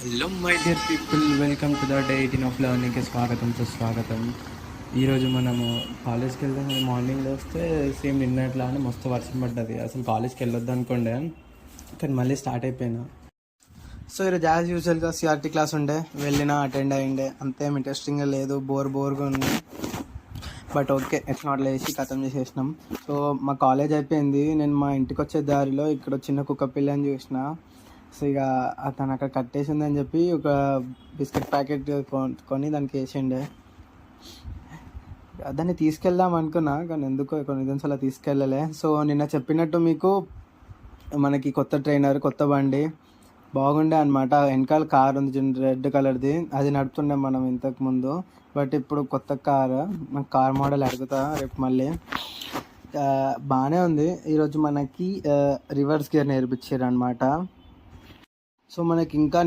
Hello my dear people, welcome to the day 18 of లెర్నింగ్కి స్వాగతం సుస్వాగతం. ఈరోజు మనము కాలేజ్కి వెళ్దాం. మార్నింగ్ వస్తే సేమ్ నిన్నట్లానే మస్తు వర్షం పడ్డది. అసలు కాలేజ్కి వెళ్ళొద్దు అనుకోండే, కానీ మళ్ళీ స్టార్ట్ అయిపోయినా. సో ఈరోజు యాజ్ యూజువల్గా సిఆర్టీ క్లాస్ ఉండే, వెళ్ళినా అటెండ్ అయ్యిండే. అంతేం ఇంట్రెస్టింగ్గా లేదు, బోర్గా ఉంది. బట్ ఓకే, ఎట్లా అట్లా వేసి ఖతం చేసేసినాం. సో మా కాలేజ్ అయిపోయింది. నేను మా ఇంటికి వచ్చే దారిలో ఇక్కడ చిన్న కుక్క పిల్లని చూసిన. సో ఇక తను అక్కడ కట్టేసిందని చెప్పి ఒక బిస్కెట్ ప్యాకెట్ కొని దానికి వేసిండే. దాన్ని తీసుకెళ్దాం అనుకున్నా, కానీ ఎందుకో కొన్ని దినాలు అలా తీసుకెళ్ళలే. సో నిన్న చెప్పినట్టు మీకు మనకి కొత్త ట్రైనర్, కొత్త బండి బాగుండే అనమాట. వెనకాల కార్ ఉంది రెడ్ కలర్ది, అది నడుపుతుండే మనం ఇంతకు ముందు. బట్ ఇప్పుడు కొత్త కార్, నాకు కార్ మోడల్ అడుగుతా రేపు మళ్ళీ. బాగానే ఉంది. ఈరోజు మనకి రివర్స్ గేర్ నేర్పించారు అనమాట. సో మనకి ఇంకా